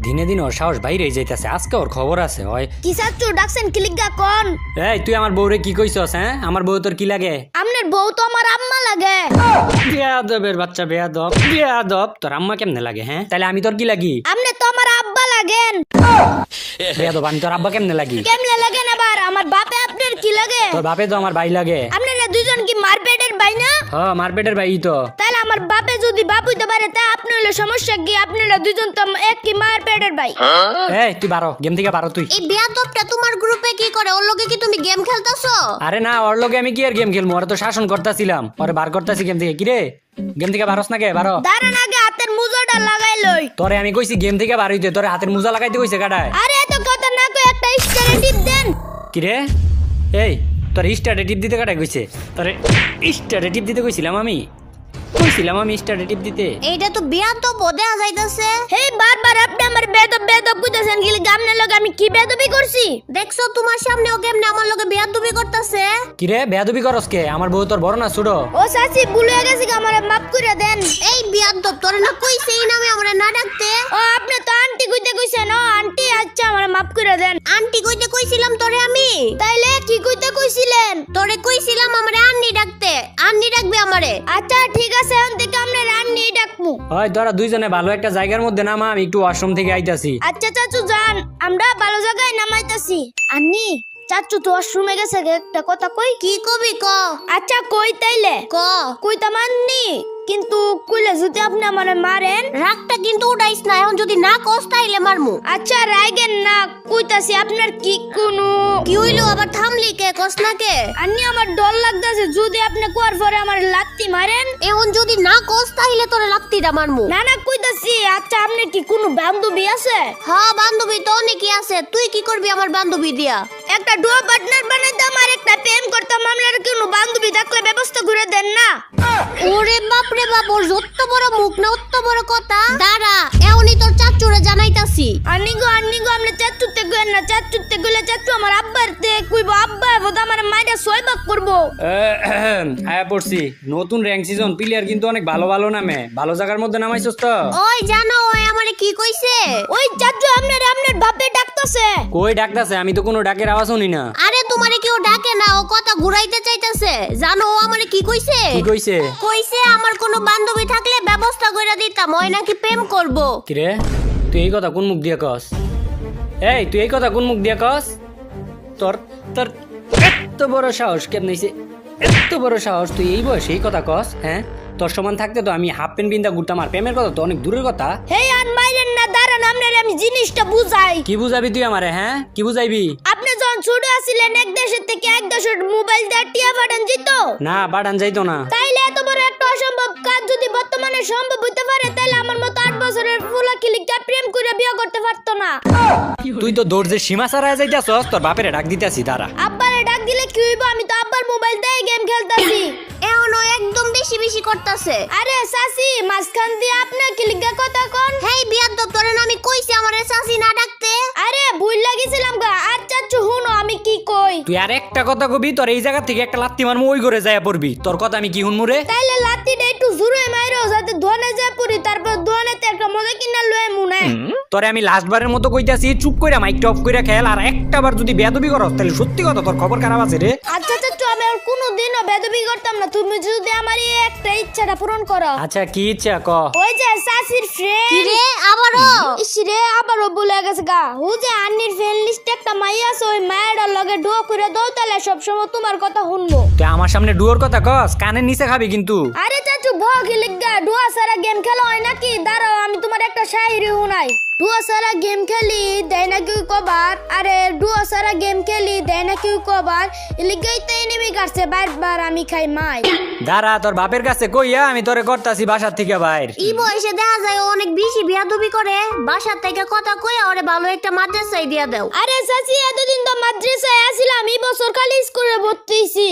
দিনে দিন ওর সাহস বাইরে যাইতেছে। আজকে ওর খবর আছে হয়। কি চাচ্চু ডাকছেন কিলিগা কোন? এই তুই আমার বউরে কি কইছস? হ্যাঁ, আমার বউ তোর কি লাগে? আমনের বউ তো আমার আম্মা লাগে। বেয়াদবের বাচ্চা, বেয়াদব বেয়াদব। তোর আম্মা কেমনে লাগে? হ্যাঁ, তাহলে আমি তোর কি লাগি? আমনে তো আমার আব্বা লাগেন। বেয়াদব, আমি তোর আব্বা কেমনে লাগি? কেমনে লাগেন আবার? আমার বাপে আপনার কি লাগে? তোর বাপে তো আমার ভাই লাগে। আপনারা দুইজন কি মারপেটের ভাই না? হ্যাঁ, মারপেটের ভাই তো। তাহলে আমার বাপে যদি বাপ হইতে পারে তা আপনি হলো সমস্যা কি? আপনারা দুইজন তো এক কি মারপেটের ভাই। এই তুই বারো, গেম থেকে বারো তুই। এই বেয়াদবটা তোমার গ্রুপে কি করে? ওর লগে কি তুমি গেম খেলতাছো? আরে না, ওর লগে আমি কি আর গেম খেলবো? ওরে তো শাসন করতেছিলাম, ওরে বার করতেছি গেম থেকে। কিরে, গেম থেকে বারোস না কে? বারো। দাঁড়ান আগে হাতের মুজাটা লাগাই লই। তোরে আমি কইছি গেম থেকে বার হইতে, তোরে হাতের মোজা লাগাইতে কইছে কাটায়। আরে এত কথা না কই একটা স্টারে টিপ দেন। কিরে, এই তোর স্টারে টিপ দিতে কাটায় কইছে? তোরে স্টারে টিপ দিতে কইছিলাম আমি স্টারে টিপ দিতে। এইটা তো বেয়াদব দেয়া যাইতাছে। হেই বারবার আপনি আমার বেয়াদব কইতাছেন কি গামনে লগে আমি কি বেয়াদবি করছি? দেখছো তোমার সামনে ও কেমনে আমার লগে বেয়াদবি করতাছে। কিরে, বেয়াদবি করস কে? আমার বউ তোর বড় না ছোট? ও চাচি ভুলে গেছি, আমারে মাফ করে দেন। এই বেয়াদব তোরে না কইছে এই নামে আমারে না ডাকতে। ও আপনি তো আন্টি কইতে কইছেন। ও আন্টি, আচ্ছা আমারে মাফ করে দেন। আন্টি কইতে কইছিলাম তোরে আমি। তাইলে কি কইতে কইছিলেন? তোরে কইছিলাম আমারে আন্নি ডাকতে। আন্নি ডাকবে আমারে। আচ্ছা ঠিক আছে, এখন থেকে আমরা আন্নি ডাকমু। হয় তোরা দুইজনে ভালো একটা জায়গার মধ্যে নামা, আমি একটু ওয়াশরুম থেকে আইতাছি। আচ্ছা চাচু যান, আমরা ভালো জায়গায় নামাইতাছি। আন্নি চাচু তো ওয়াশরুমে গেছে, একটা কথা কই। কি কবি ক? আচ্ছা কই তাইলে ক। কইতাম আন্নি, কিন্তু কইলে যদি আপনি আমারে মারেন। রাগটা কিন্তু উড়াইস না, এখন যদি না কস তাইলে মারমু। আচ্ছা রাগেন না, কইতাছি আপনার কি কোনো কি হইলো? আবার থামলি কে? কস না কে? আন্নি আমার ডর লাগতাছে, যদি আপনি কোয়ার পরে আমার লাত্তি মারেন। এখন যদি না কস তাইলে তোরে লাত্তিটা মারমু। না না কইতাছি। আচ্ছা আপনি কি কোনো বান্ধবী আছে? হ্যাঁ বান্ধবী তো অনেকই আছে। তুই কি করবি আমার বান্ধবী দিয়া? একটা ডুও পার্টনার বানাইতাম আর একটা প্রেম করতাম। আপনার কোনো বান্ধবী থাকলে ব্যবস্থা করে দেন না। ওরে বাপ রে বাপ, ওর যত বড় মুখ না অত বড় কথা। দাঁড়া এখনই তোর চাচুরে জানাইতাছি। আন্নি গো আপনি চাচুতে কইেন না। চাচুতে কইলে চাচু আমার আব্বার তে কইবো, আব্বা বোধ আমার মাইরা সয়বাক করবো। আয়া পড়ছি নতুন র‍্যাঙ্ক সিজন, প্লেয়ার কিন্তু অনেক ভালো ভালো নামে। ভালো জায়গার মধ্যে নামাইছস তো? ওই জানো ওই আমারে কি কইছে? ওই চাচু আপনার বাপে ডাকতাছে। কই ডাকতাছে? আমি তো কোনো ডাকের আওয়াজ শুনি না। আরে তোমারে কেউ ডাকে না, ও কথা ঘুরাইতে চাইতাছে। জানো ও আমারে কি কইছে? কি কইছে? কইছে আমার কোনো বান্ধবী থাকলে ব্যবস্থা কইরা দিতাম, ওই নাকি প্রেম করব। কিরে, তুই এই কথা কোন মুখ দিয়ে কস? এই তুই এই কথা কোন মুখ দিয়ে কস? তোর তোর এত বড় সাহস কেমনে হইছে? এত বড় সাহস তুই এই বয়সে এই কথা কস? হ্যাঁ, তোর সমান থাকতে তো আমি হাফ প্যান্ট বিন্দা ঘুরতাম। আর প্রেমের কথা তো অনেক দূরের কথা। হেই আর মাইরেন না, দাঁড়ান আপনারে আমি জিনিসটা বুঝাই। কি বুঝাবি তুই আমারে? হ্যাঁ, কি বুঝাইবি? আপনি যখন ছোট আছিলেন এক দেশের থেকে এক দেশের মোবাইল দিয়ে টিয়া পাঠান যেত না, বাড়ান যাইতো না। তাইলে এত বড় একটা অসম্ভব কাজ যদি বর্তমানে সম্ভব হইতে পারে, তাহলে আমার মতো 8 বছরের ফুলা কিলিকা প্রেম করে বিয়ে করতে পারতো না। তুই তো দৌড়ে সীমা ছাড়াই যাইতাছস। তোর বাপেরে ডাক দিতেছি, দাঁড়া। আব্বারে ডাক দিলে কি হইব? আমি তো আব্বার মোবাইল দিয়ে গেম খেলতাছি। এখনো একদম বেশি করতাছে। আরে সাসি মাঝখান দিয়ে আপনি কিলিকা কথা কোন? হেই বিয়াদব, তোরে না আমি কইছি আমারে সাসি না ডাকতে। আরে ভুল লাগিছিলাম গা। আর চাচু হুনো আমি কি কই? তুই আর একটা কথা কবি, তোর এই জায়গা থেকে একটা লাত্তি মারমু, ওই করে যায় পড়বি। তোর কথা আমি কি হুনমু রে? তাইলে লাত্তিটা একটু জোরে মাইরো যাতে ধনে যায় পড়ি, তারপর ধনেতে একটা মজা কিনা লয়ে মুনে। তোরে আমি লাস্টবারের মতো কইতাছি, চুপ কইরা মাইকটা অফ কইরা খেল। আর একটা বার যদি বেয়াদবি করস তাহলে সত্যি কথা তোর খবর খারাপ আছে রে। আচ্ছা চাচু, আমি আর কোনোদিনও বেদবি করতাম না, তুমি যদি আমার এই একটা ইচ্ছাটা পূরণ করো। আচ্ছা কি ইচ্ছা ক? ওই যে সাসির ফ্রেন্ড। কি রে আবারও? ইস রে আবারও বলে গেছে গা। ও যে আন্নির ফ্রেন্ড লিস্টে একটা মাইয়া আছে, ওই মায়ের লগে ডুও করে দাও, তাহলে সব সময় তোমার কথা শুনবো। তুই আমার সামনে ডুয়োর কথা কস? কানের নিচে খাবি কিন্তু। আরে চাচু ভগি লিগা ডুয়া সারা গেম খেলা হয় নাকি? দাঁড়াও আমি তোমার একটা শায়রি শুনাই। ডুয়া সারা গেম খেলি দেয় না কেউ কবার। আরে ডুয়া সারা গেম খেলি দেয় না কেউ কবার। লিগাই তো এনিমি কাটছে বারবার আমি খাই মাই। দাঁড়া, তোর বাপের কাছে কইয়া আমি তোরে করতাছি বাসার থেকে বাইর। এই বয়সে দেখা যায় অনেক বেশি বিয়াদবি করে। বাসার থেকে কথা কইয়া ওরে ভালো একটা মাদ্রাসায় দিয়া দাও। আরে চাচি এতদিন তো মাদ্রাসায় আছিলাম, এই বছর খালি স্কুলে ভর্তি হইছি।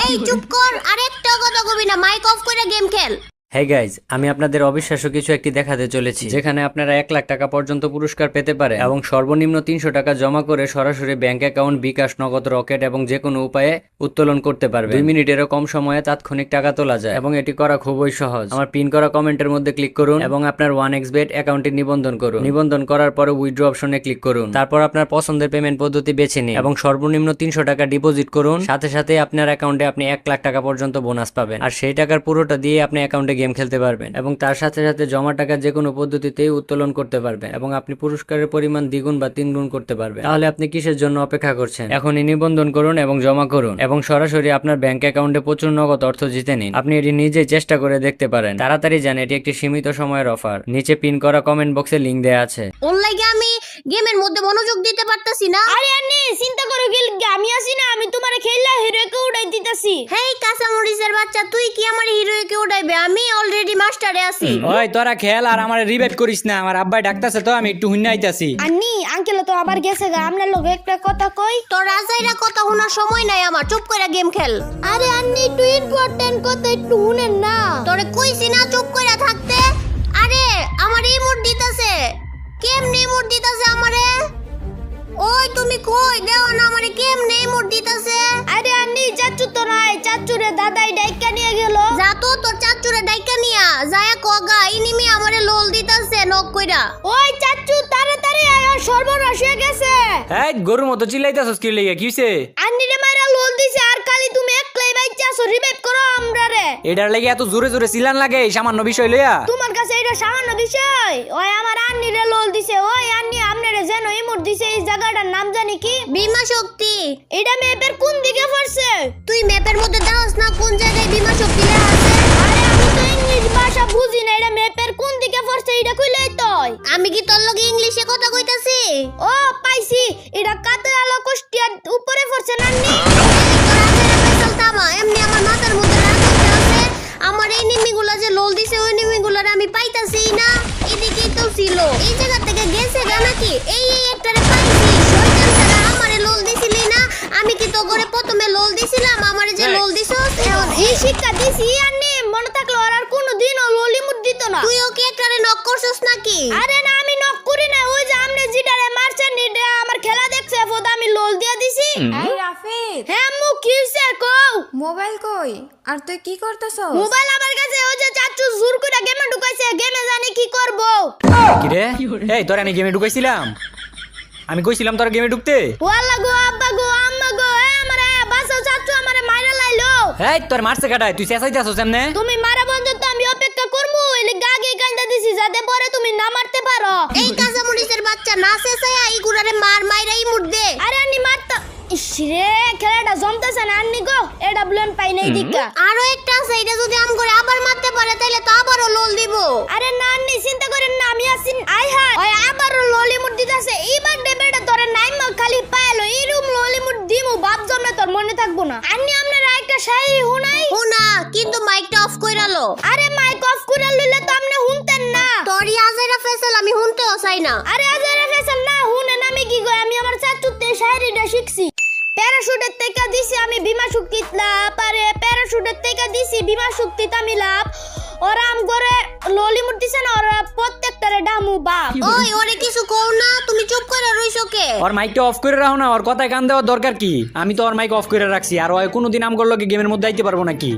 এই চুপ কর, আরেকটা কথা কবি না, মাইক অফ করে গেম খেল। হ্যাঁ গাইজ, আমি আপনাদের অবিশ্বাস্য কিছু একটি দেখাতে চলেছি, যেখানে আপনারা 1 লাখ টাকা পর্যন্ত পুরস্কার পেতে পারেন এবং সর্বনিম্ন 300 টাকা জমা করে সরাসরি ব্যাংক অ্যাকাউন্ট, বিকাশ, নগদ, রকেট এবং যে কোনো উপায়ে উত্তোলন করতে পারবেন। 2 মিনিটেরও কম সময়ে তাৎক্ষণিক টাকা তোলা যায় এবং এটি করা খুবই সহজ। আমার পিন করা কমেন্টের মধ্যে ক্লিক করুন এবং আপনার 1xbet অ্যাকাউন্টে নিবন্ধন করুন। নিবন্ধন করার পরে উইথড্র অপশনে ক্লিক করুন। তারপর আপনার পছন্দের পেমেন্ট পদ্ধতি বেছে নিন এবং সর্বনিম্ন 300 টাকা ডিপোজিট করুন। সাথে সাথে আপনার অ্যাকাউন্টে আপনি 1 লাখ টাকা পর্যন্ত বোনাস পাবেন, আর সেই টাকার পুরোটা দিয়ে আপনি অ্যাকাউন্টে গেম খেলতে পারবেন এবং তার সাথে সাথে জমা টাকা যে কোনো পদ্ধতিতেই উত্তোলন করতে পারবেন এবং আপনি পুরস্কারের পরিমাণ দ্বিগুণ বা 3 গুণ করতে পারবেন। তাহলে আপনি কিসের জন্য অপেক্ষা করছেন? এখনই নিবন্ধন করুন এবং জমা করুন এবং সরাসরি আপনার ব্যাংক অ্যাকাউন্টে প্রচুর নগদ অর্থ জিতে নিন। আপনি এটি নিজেই চেষ্টা করে দেখতে পারেন। তাড়াতাড়ি জানেন, এটি একটি সীমিত সময়ের অফার। নিচে পিন করা কমেন্ট বক্সে লিংক দেয়া আছে। ওর লাগে আমি গেমের মধ্যে মনোযোগ দিতে পারতাছি না। আরে আন্নি চিন্তা করো গিল, আমি আছি না, আমি তোমারে খেললা হিরোকে উড়াই দিতাছি। হেই কাঁচামরিচের বাচ্চা, তুই কি আমার হিরোকে উড়াইবে? আমি অলরেডি মাস্টারে আছি। ওই তোরা খেল আর আমার রিভাইভ করিস না, আমার আব্বাই ডাকতাছে তো আমি একটু হুইনা আইতাছি। আন্নি আঙ্কেল তো আবার গেছে গা, আপনার লগে একটা কথা কই। তোর রাজাইরা কথা শোনার সময় নাই আমার, চুপ করে গেম খেল। আরে আন্নি একটু ইম্পর্টেন্ট কথা একটু শুনেন না। তোরে কইছি না চুপ করে থাকতে। আরে আমার ইমোট দিতাছে, কেমনে ইমোট দিতাছে আমারে? ওই তুমি কই দেও না আমারে, কেমনে ইমোট দিতাছে? আরে আন্নি চাচু তো নাই, চাচুরে দাদাই ডাইকা নিয়ে গেল। যা তো তোর চাচুরে ডাইকা নিয়া যায় কগা, ইনিমি আমারে লোল দিতাছে নক কইরা। ওই চাচু তাড়াতাড়ি আয়, সর্বনাশ হয়ে গেছে। এই গরুর মতো চিল্লাইতাছস কি লাগা? কি হইছে? আন্নি রে মাইরা লোল দিছে, আর খালি তুমি একলাই বাইচাছো, রিভাইভ করো আমরারে। এটার লাগি এত জোরে জোরে চিল্লান লাগে সামান্য বিষয় লইয়া? তোমার কাছে এটা সামান্য বিষয়? ওই আমার আন্নি রে লোল দিছে। ওই আন্নি আমরারে যেন ইমোট দিছে, এই জায়গাটার নাম জানি কি? বিমা শক্তি। এটা ম্যাপের কোন দিকে পড়ছে? তুই ম্যাপের মধ্যে দাওস না কোন জায়গায় বিমা শক্তি লেখা আছে? আরে আমি তো ইংলিশ ভাষা বুঝি না, এটা ম্যাপের কোন দিকে পড়ছে এটা কইলেই তুই। আমি কি তোর লগে ইংলিশে কথা কইতাছি? ও পাইছি, এটা কাতরালা কুষ্টিয়ার উপরে পড়ছে না আন্নি। এমনি আমার মাথার মধ্যে রাগ আছে। আমার এই নিমিগুলা যে লোল দিছে, ওই নিমিগুলার আমি পাইতাছি না। এদিকেই তো ছিল, এই জায়গা থেকে গেছে গা নাকি? এই একটারে পাইছি, শয়তান ছাড়া আমারে লোল দিছিলি না? আমি কি তো করে প্রথমে লোল দিছিলাম? আমারে যে লোল দিছস এখন এই শিক্ষা দিছি আন্নি, মনে থাকলো আর কোনোদিনও লোলি মুড দিত না। তুই ওকে একটারে নক করছস নাকি? আরে না, আমি নক করি না, ওই যে আমনে জিডারে মারছেন নিডা আমার খেলা দেখছে, ফোদা আমি লোল দিয়া দিছি। এই রাফিদ, হ্যাঁ মু কি হইছে কও? মোবাইল কই? আর তুই কি করতেছস? মোবাইল আমার কাছে, ওই যে চাচু জোর করে গেমে ঢুকাইছে, গেমে জানি কি করব। কি রে? এই তোর আমি গেমে ঢুকাইছিলাম? আমি কইছিলাম তোর গেমে ঢুকতে? ওয়াল্লা গো, আব্বা গো, আম্মা গো, আমারে বাসাও, চাচু আমারে মাইরা লাইলো। এই তোর মারছে কাটায়, তুই চেঁচাইতাছস এমনে? তুমি মারা বন্ধ তো আমি অপেক্ষা করবো, এলে গাগে কান্দা দিছি যাতে পরে তুমি না মারতে পারো। এই কাঁচামরিচের বাচ্চা না চেঁচায়া এই গুড়ারে মার মাইরাই মুড়দে। আরে আন্নি মারতা। ইসরে খেলাটা জমতেছে না আন্নি গো, এটা ব্লেম পাই নাই দিকা। আরো একটা আছে, এটা যদি আম করে আবার মারতে পারে তাইলে তো আবারও লোল দিব। আরে না আন্নি চিন্তা করেন না, আমি আছি। আই হাই, ওই আবারও লোলি মুড দিতাছে। এইবার দেবেটা তোরে নাইম খালি পাইলো, এরুম লোলি মুড দিমু বাপ জন্মে তোর মনে থাকবো না। আন্নি আপনারা একটা শায়রি হুনাই হুনা, কিন্তু মাইকটা অফ কইরালো। আরে মাইক অফ কইরা লইলে তো আপনি শুনতেন না। তোর আজাইরা ফেসাল আমি শুনতেও চাই না। আরে আজাইরা ফেসাল না শুনেন আমি কি কই, আমি আমার চাচুতে শায়রিটা শিখছি। প্যারাশুটের থেকে দিছি আমি বিমা শক্তি লাভ, আরে প্যারাশুটের থেকে দিছি বিমা শক্তি আমি লাভ। ওরা আম করে ললিমুট দিছে না, ওরা প্রত্যেকটারে ডামু বাপ। ওই ওরে কিছু কও না, তুমি চুপ করে রইছো কে? ওর মাইকটা অফ করে রাখো না, ওর কথায় কান দেওয়ার দরকার কি? আমি তো ওর মাইক অফ করে রাখছি, আর ওই কোনোদিন আমগর লগে গেমের মধ্যে আইতে পারবো নাকি?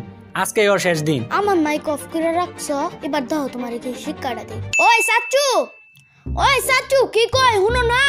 আজকে ওর শেষ দিন। আমার মাইক অফ করে রাখছো, এবার দাও তোমার কি শিক্ষাটা দেই। ওই সাচ্চু, ওই সাচ্চু কি কই হুনো না?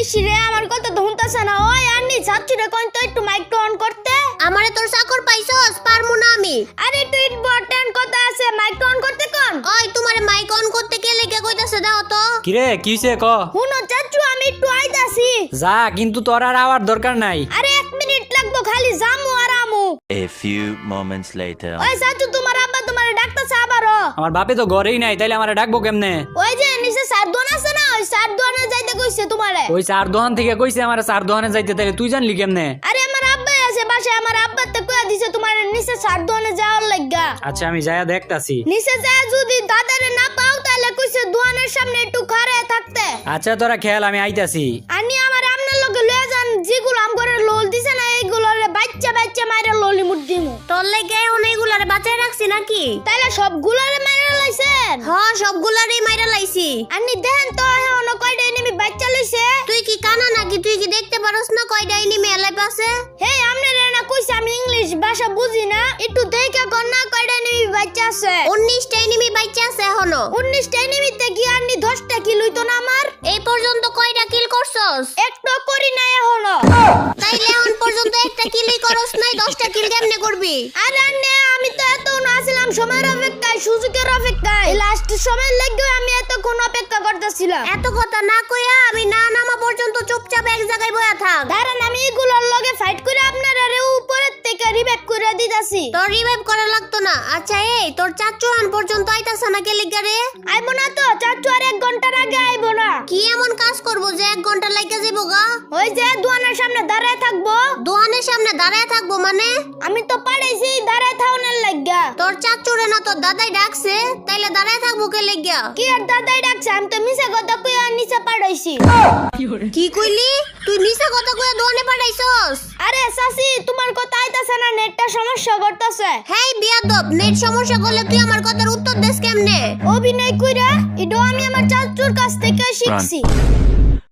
ইসরে আমার কথা তো শুনতাছ না। ওই আন্নি সাচ্চুরে কই তো একটু মাইক অন করতে। আমারে তোর চাকর পাইছস, পারমু না আমি। আরে একটু ইম্পর্টেন্ট কথা আছে, মাইক অন করতে কোন? ওই তোমারে মাইক অন করতে কে লেগে কইতাছে দাও তো। কি রে, কি হইছে ক? হুনো চাচ্চু আমি একটু আইতাছি। যা, কিন্তু তোর আর আওয়ার দরকার নাই। আরে 1 মিনিট লাগবো, খালি জামু আর আমু। A few moments later. ওই চাচ্চু তোমার আব্বা তোমারে ডাকতাছে আবারো। আমার বাপে তো ঘরেই নাই, তাইলে আমারে ডাকবো কেমনে? ওই যে নিচে সার দোকান আছে না, ওই সার দোকানে যাইতে কইছে তোমারে। ওই চার দোকান থেকে কইছে আমারে চার দোকানে যাইতে, তাইলে তুই জানলি কেমনে? আরে আমার আব্বা আছে বাসায়, আমার আব্বা তো কইয়া দিছে তোমার নিচে সার দোকানে যাওয়ার লাগা। আচ্ছা আমি যায়া দেখতাছি। নিচে যায় যদি দাদারে না পাও তাহলে কইছে দোকানের সামনে একটু খাড়ায় থাকতে। আচ্ছা তোরা খেয়াল, আমি আইতাছি। আনি আমার আমনের লগে লয়ে যান, যেগুলো আম করে লোল দিছে না এইগুলোরে বাচ্চা বাচ্চা মাইরা ললি মুট দিমু। তোর লাগে অনেকগুলারে বাঁচায় রাখছি নাকি? তাইলে সবগুলারে মাইরা লাইছেন? হ্যাঁ, সবগুলারই মাইরা লাইছি। আন্নি দেন তো এখনো কয়টা এনিমি বাচ্চা লইছে? তুই কি কানা নাকি? তুই কি দেখতে পারস না কয়টা এনিমি এলাই পাশে? হে, আমনে না কইছি আমি ইংলিশ ভাষা বুঝি না, একটু দেখে কর না কয়টা এনিমি বাচ্চা আছে। 19টা এনিমি বাচ্চা আছে এখনো। 19টা এনিমিতে কি আন্নি 10টা কিল হইতো না আমার? এই পর্যন্ত কয়টা কিল করছস? একটা করি নাই এখনো। তাইলে এখন পর্যন্ত একটা কিলই করস নাই, 10টা কিল কেমনে করবি? আরে আন্নে, আমি তো এতক্ষণ আসছিলাম সময়ের অপেক্ষায়, সুযোগের অপেক্ষায়। লাস্ট সময় লাগবে, আমি এতক্ষণ অপেক্ষা করতেছিলাম। এত কথা না কইয়া আমি না নামা পর্যন্ত চুপচাপ এক জায়গায় বসে থাক। দাঁড়ান, আমি এগুলোর লগে ফাইট করে আপনারা উপরের থেকে রিভাইভ করে দিতাছি। তোর রিভাইভ করা লাগতো না। আচ্ছা, এই তোর চাচু আন পর্যন্ত আইতাছ না কে লিগা রে? আইবো না তো, চাচু আর 1 ঘন্টার আগে আইবো না। কি এমন কাজ করব যে 1 ঘন্টা লাগা যাইবো গা? ওই যে দোকানের সামনে দাঁড়ায় থাকবো। দোকানের সামনে দাঁড়ায় থাকবো মানে? আমি তো পাড়াইছি দাঁড়ায় থাউনের লাগা। তোর চাচুরে না তোর দাদাই ডাকছে, তাইলে দাঁড়ায় থাকবো কে লাগা? কি আর দাদাই ডাকছে? আমি তো মিছা কথা কইয়া নিচে পাড়াইছি। কি কইলি? তুই মিছা কথা কইয়া দোকানে পাঠাইছস? আরে সাসি, তোমার কথা আইতাছে না, নেটটা সমস্যা করতেছে। হেই বিয়াদব, নেট সমস্যা করলে তুই আমার কথার উত্তর দেস কেমনে? অভিনয় কইরা, এটাও আমি আমার চাচুর কাছ থেকে শিখছি।